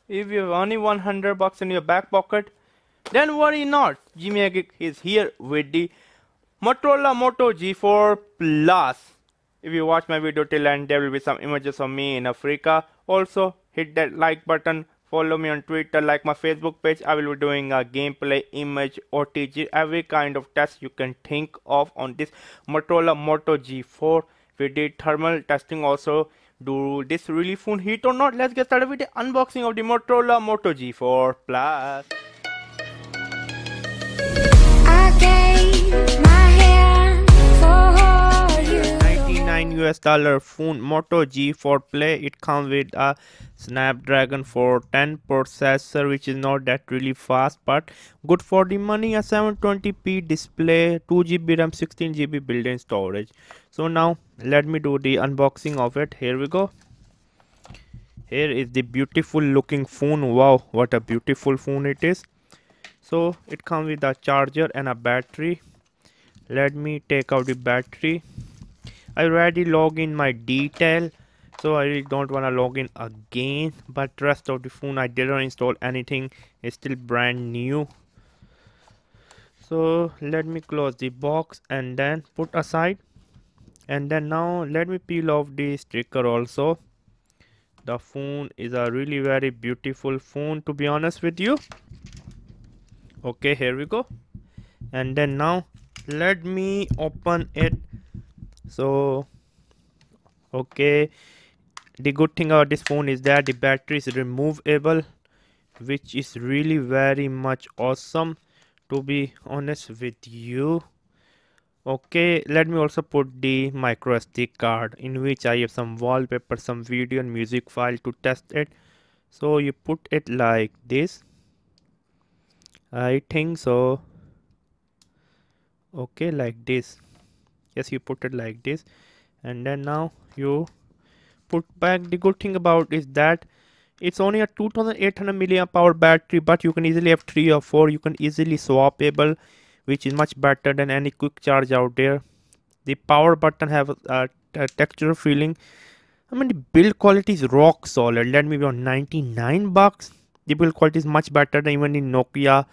If you have only 100 bucks in your back pocket, then worry not. Jimmy is here with the Motorola Moto G4 Plus. If you watch my video till end, there will be some images of me in Africa. Also, hit that like button. Follow me on Twitter, like my Facebook page. I will be doing a gameplay, image, OTG, every kind of test you can think of on this Motorola Moto G4. We did thermal testing also. Do this really phone heat or not? Let's get started with the unboxing of the Motorola Moto G4 Plus. I gave my hand for you. $99 phone Moto G4 Play. It comes with a Snapdragon 410 processor, which is not that really fast, but good for the money. A 720p display, 2GB RAM, 16GB built-in storage. So now let me do the unboxing of it. Here we go. Here is the beautiful looking phone. Wow, what a beautiful phone it is. So it comes with a charger and a battery. Let me take out the battery. I already log in my detail, so I really don't want to log in again. But rest of the phone I didn't install anything, it's still brand new. So let me close the box and then put aside. And then now let me peel off the sticker also. The phone is a really very beautiful phone, to be honest with you. Okay, here we go. And then now let me open it. So okay, the good thing about this phone is that the battery is removable, which is really very much awesome, to be honest with you. Okay, let me also put the micro SD card, in which I have some wallpaper, some video and music file to test it. So you put it like this, I think so. Okay, like this. Yes, you put it like this, and then now you put back. The good thing about is that it's only a 2800 milliamp hour battery, but you can easily have 3 or 4. You can easily swappable, which is much better than any quick charge out there. The power button have a texture feeling. I mean, the build quality is rock solid. Let me be on 99 bucks. The build quality is much better than even in Nokia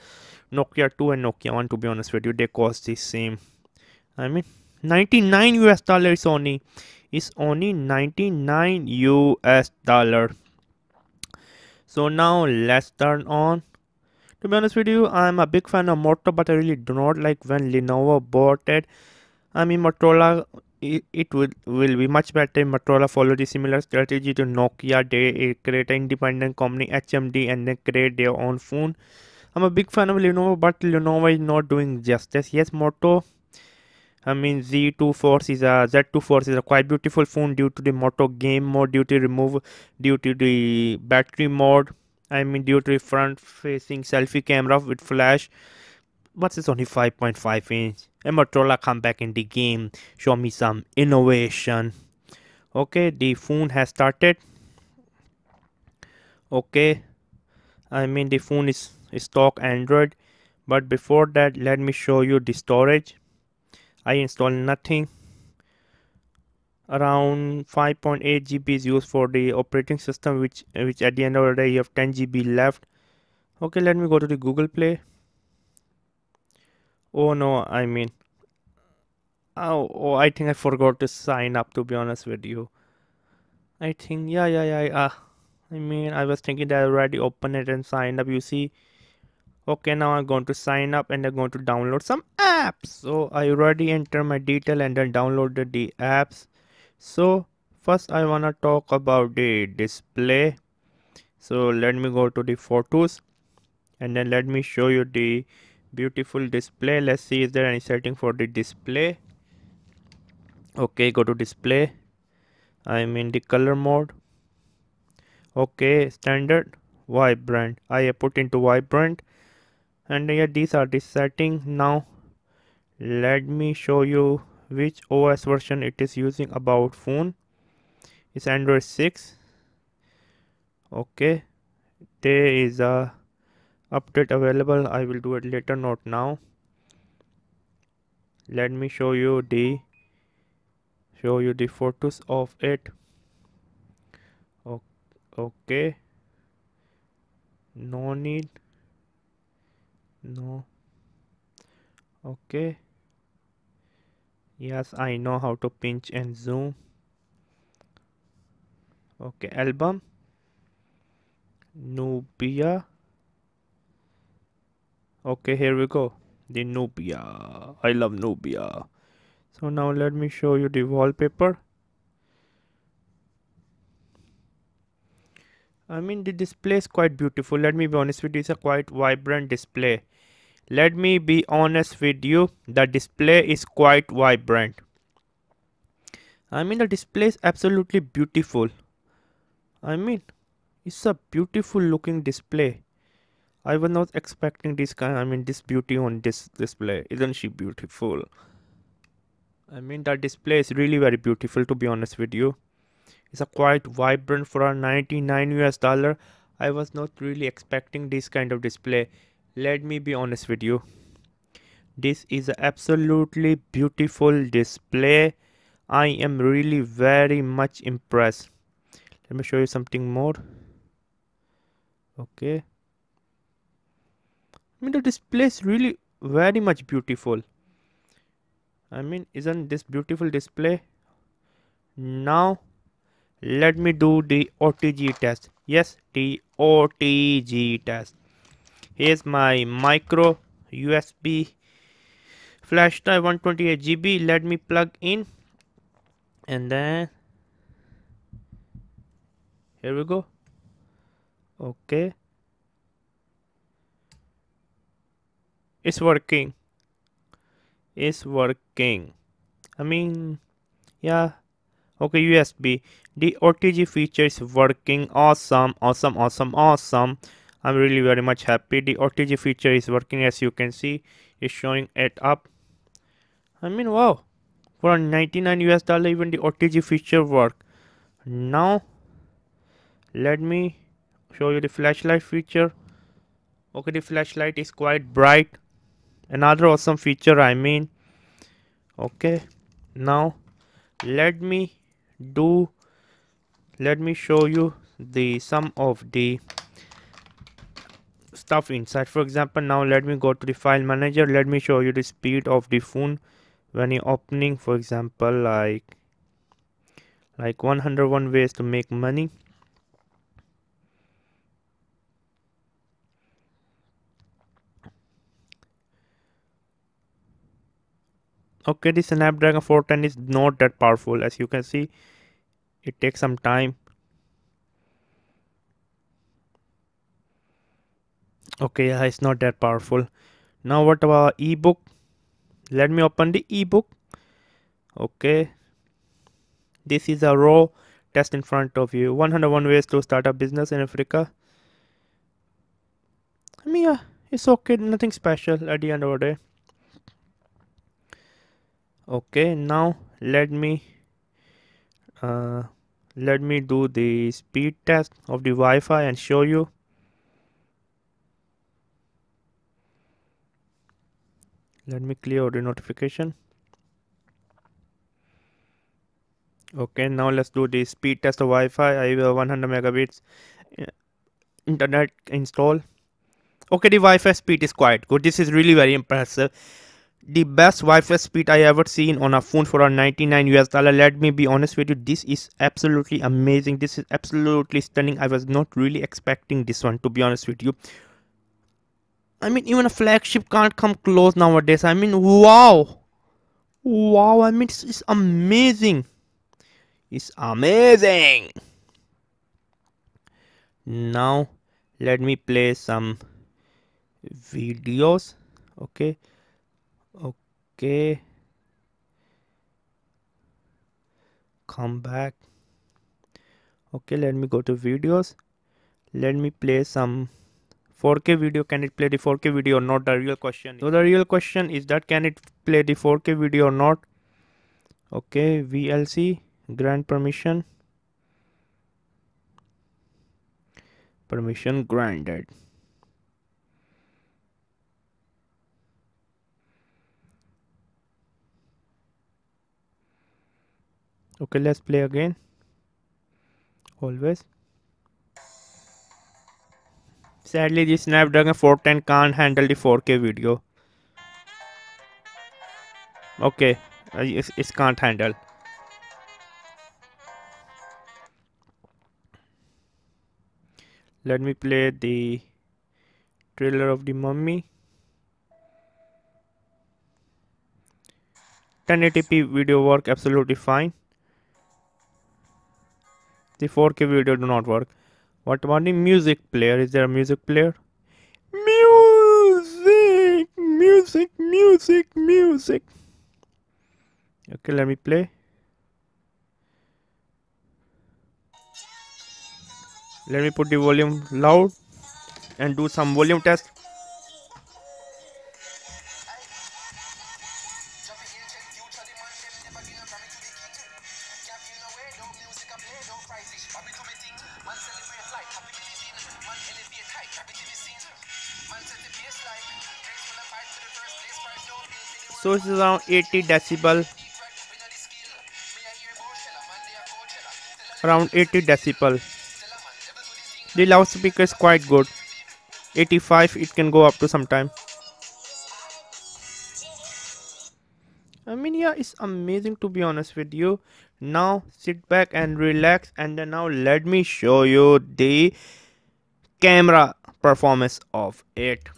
2 and Nokia 1. To be honest with you, they cost the same. I mean, 99 US dollar is only 99 US dollar. So now let's turn on. To be honest with you, I'm a big fan of Moto, but I really do not like when Lenovo bought it. I mean, Motorola, it will be much better if Motorola follow the similar strategy to Nokia. They create an independent company, HMD, and then create their own phone. I'm a big fan of Lenovo, but Lenovo is not doing justice. Yes, Moto, I mean Z2 Force is a quite beautiful phone due to the Moto game mode, due to the battery mode. I mean, due to the front facing selfie camera with flash. But it's only 5.5 inch. And Motorola come back in the game, show me some innovation. Okay, the phone has started. Okay, I mean the phone is stock Android. But before that, let me show you the storage. I installed nothing. Around 5.8 GB is used for the operating system, which at the end of the day you have 10 GB left. Okay, let me go to the Google Play. Oh no, I mean, oh, I think I forgot to sign up, to be honest with you. I think yeah. I mean, I was thinking that I already opened it and signed up. You see, okay, now I'm going to sign up and I'm going to download some apps. So I already entered my detail and then downloaded the apps. So first I wanna talk about the display. So let me go to the photos and then let me show you the beautiful display. Let's see, is there any setting for the display? Okay, go to display. I'm in the color mode. Okay, standard, vibrant. I have put into vibrant, and yeah, these are the settings. Now let me show you which OS version it is using. About phone, it's Android 6. Okay, there is a update available. I will do it later, not now. Let me show you the photos of it. Okay, No need. No. Okay. Yes, I know how to pinch and zoom. Okay, album. Nubia. Okay, here we go. The Nubia. I love Nubia. So now let me show you the wallpaper. I mean, the display is quite beautiful. Let me be honest with you, it's a quite vibrant display. Let me be honest with you, the display is quite vibrant. I mean, the display is absolutely beautiful. I mean, it's a beautiful looking display. I was not expecting this kind, this beauty on this display. Isn't she beautiful? I mean, the display is really very beautiful, to be honest with you. It's a quite vibrant for a 99 US dollar. I was not really expecting this kind of display. Let me be honest with you. This is a absolutely beautiful display. I am really very much impressed. Let me show you something more. Okay. I mean, the display is really very much beautiful. I mean, isn't this beautiful display? Now, let me do the OTG test. Yes, the OTG test. Here's my micro USB flash drive 128 GB. Let me plug in, and then here we go. Okay, it's working. It's working. I mean, yeah. Okay, USB. The OTG feature is working. Awesome, awesome, awesome, awesome. I'm really very much happy. The OTG feature is working, as you can see. It's showing it up. I mean, wow. For 99 US dollar, even the OTG feature work. Now, let me show you the flashlight feature. Okay, the flashlight is quite bright. Another awesome feature, okay. Now, let me do let me show you the some of the stuff inside. For example, now let me go to the file manager. Let me show you the speed of the phone when you're opening. For example, like 101 ways to make money. Okay, the Snapdragon 410 is not that powerful. As you can see, it takes some time. Okay, yeah, it's not that powerful. Now what about ebook? Let me open the ebook. Okay, this is a raw test in front of you. 101 ways to start a business in Africa. I mean, yeah, it's okay, nothing special at the end of the day. Okay, now uh, let me do the speed test of the Wi-Fi and show you. Let me clear the notification. Okay, now let's do the speed test of Wi-Fi. I have 100 megabits internet install. Okay, the Wi-Fi speed is quite good. This is really very impressive. The best Wi-Fi speed I ever seen on a phone for a 99 US dollar. Let me be honest with you, this is absolutely amazing. This is absolutely stunning. I was not really expecting this one, to be honest with you. I mean, even a flagship can't come close nowadays. I mean, wow. Wow, I mean, it's amazing. It's amazing. Now, let me play some videos. Okay. Okay. Come back. Okay, let me go to videos. Let me play some 4K video. Can it play the 4K video or not? The real question. So the real question is that can it play the 4K video or not? Okay, VLC, grant permission. Permission granted. Okay, let's play again. Always. Sadly, the Snapdragon 410 can't handle the 4K video. Okay, it can't handle. Let me play the trailer of the Mummy. 1080p video work absolutely fine. The 4K video do not work. What about the music player? Is there a music player? Music. Okay, let me play. Let me put the volume loud and do some volume test. So it's around 80 decibel. Around 80 decibel. The loudspeaker is quite good. 85 it can go up to sometime. I mean, yeah, it's amazing to be honest with you. Now sit back and relax, and then now let me show you the camera performance of it.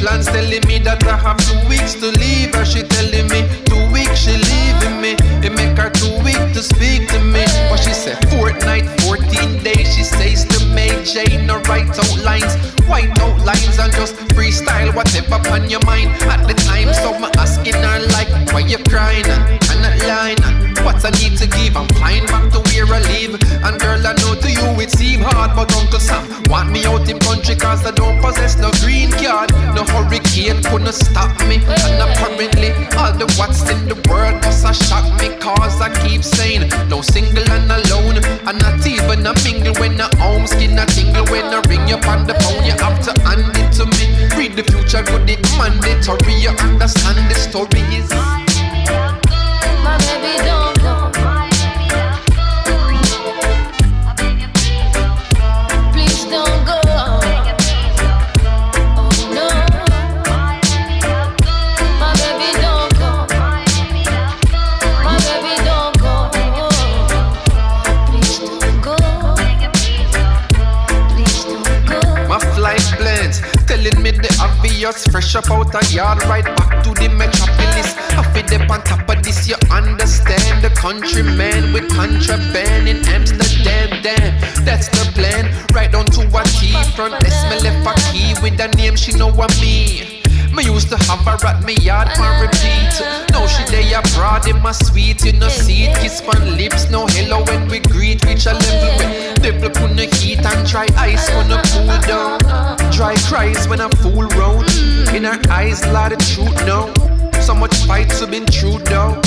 Plans telling me that I have 2 weeks to leave her. She telling me 2 weeks she leaving me. It make her too weak to speak to me. But she said fortnight, 14 days. She says to make Jane no write out lines, white out lines, and just freestyle whatever on your mind at the time. So I'm asking her like, why you crying and not lying, and what I need to give. I'm flying back to where I live, and girl, I know to you it seem hard, but Uncle Sam want me out in country cause I don't possess no green card. No hurricane couldn't stop me, and apparently all the what's in the world must have shocked me, cause I keep saying no single and alone, and not even a mingle when a home skin a tingle. When I ring you on the phone, you have to hand it to me. Read the future good, it mandatory. You understand the story is my baby don't go. Please don't go. telling me the obvious. Fresh up out a yard, right back to the metropolis. I feel up on top of this, you understand. The countryman with contraband in Amsterdam, damn, that's the plan. Right down to a T, front S, me left a key with a name, she know what me. Me used to have her at me yard for repeat. Now she dey abroad in my suite. You know see it, kiss on lips. No hello when we greet. Reach a level where devil put the heat and try ice when I cool down. Dry cries when I fool round. In her eyes, lot of truth now. So much fights have been true though.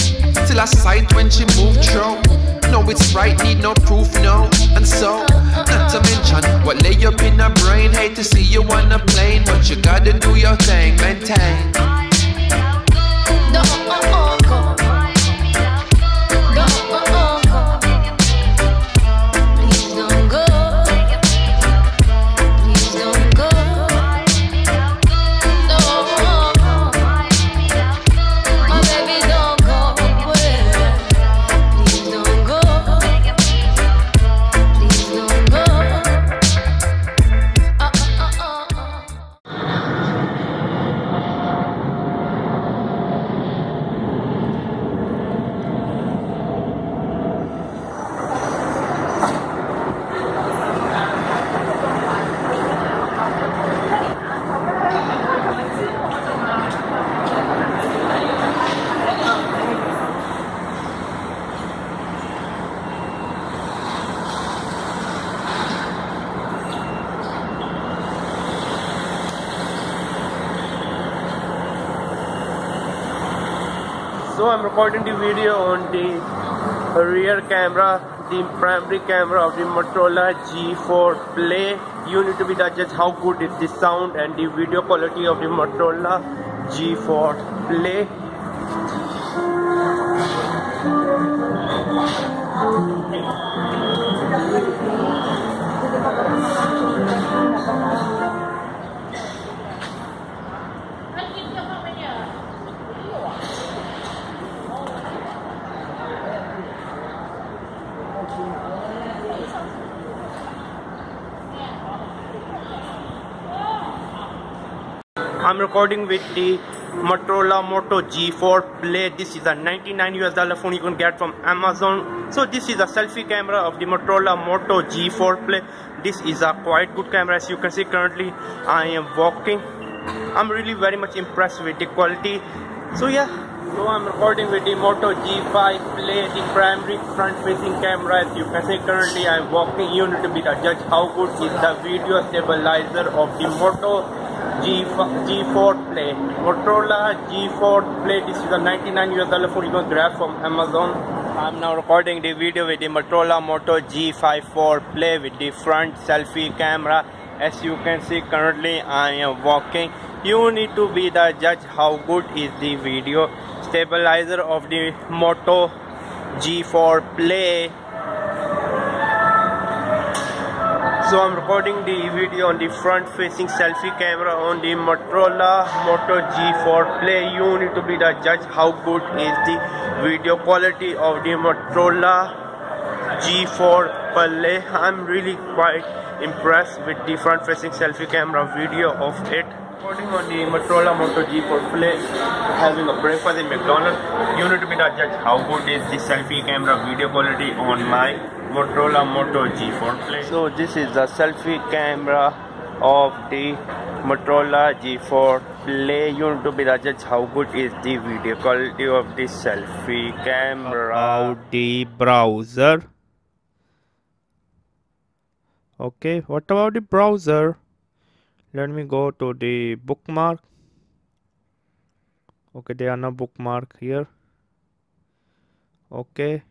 Till I sight when she moved through. No, it's right, need no proof, no. And so, not to mention what lay up in her brain. Hate to see you on a plane, but you gotta do your thing, maintain. So I'm recording the video on the rear camera, the primary camera of the Motorola G4 Play. You need to be the judge how good is the sound and the video quality of the Motorola G4 Play. I'm recording with the Motorola Moto G4 Play. This is a $99 phone you can get from Amazon. So this is a selfie camera of the Motorola Moto G4 Play. This is a quite good camera. As you can see, currently I am walking. I'm really very much impressed with the quality. So yeah, so I'm recording with the Moto G5 Play, the primary front facing camera. As you can see, currently I am walking. You need to be the judge how good is the video stabilizer of the Moto G4 Play. Motorola G4 Play. This is a $99 phone you can grab from Amazon. I'm now recording the video with the Motorola Moto G4 Play with the front selfie camera. As you can see, currently I am walking. You need to be the judge how good is the video stabilizer of the Moto G4 Play. So I'm recording the video on the front facing selfie camera on the Motorola Moto G4 Play. You need to be the judge how good is the video quality of the Motorola G4 Play. I'm really quite impressed with the front facing selfie camera video of it. Recording on the Motorola Moto G4 Play, having a breakfast in McDonald's. You need to be the judge how good is the selfie camera video quality on my Motorola Moto G4 Play. So this is the selfie camera of the Motorola G4 Play. You need to be the judge how good is the video quality of the selfie camera. About the browser. Okay, what about the browser? Let me go to the bookmark. Okay, there are no bookmark here. Okay,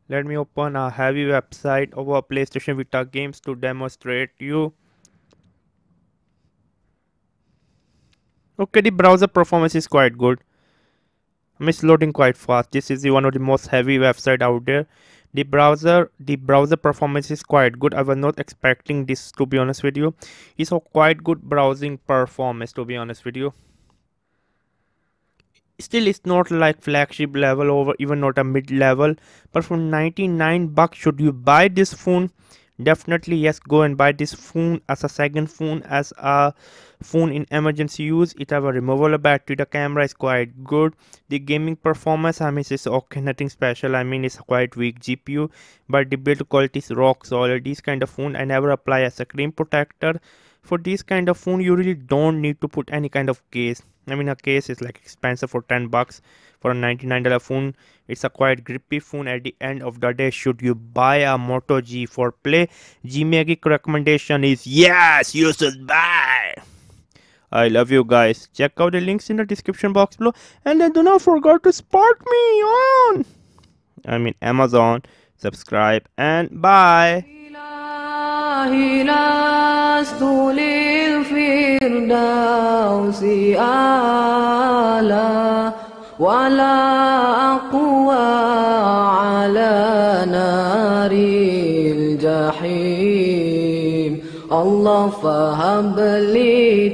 let me open a heavy website of our PlayStation Vita games to demonstrate you. Okay, the browser performance is quite good. It's loading quite fast. This is one of the most heavy website out there. The browser performance is quite good. I was not expecting this, to be honest with you. It's a quite good browsing performance, to be honest with you. Still, it's not like flagship level or even not a mid level, but for $99, should you buy this phone? Definitely yes, go and buy this phone as a second phone, as a phone in emergency use. It have a removable battery. The camera is quite good. The gaming performance, I mean, it's okay, nothing special. I mean, it's a quite weak GPU, but the build quality is rock solid. This kind of phone I never apply as a screen protector. For this kind of phone, you really don't need to put any kind of case. I mean, a case is like expensive for $10 for a $99 phone. It's a quite grippy phone. At the end of the day, should you buy a Moto G4 Play, G-Magic recommendation is yes, you should buy. I love you guys. Check out the links in the description box below, and then do not forget to support me on Amazon. Subscribe and bye. لست للفردوس أعلى ولا أقوى على نار الجحيم الله فهب لي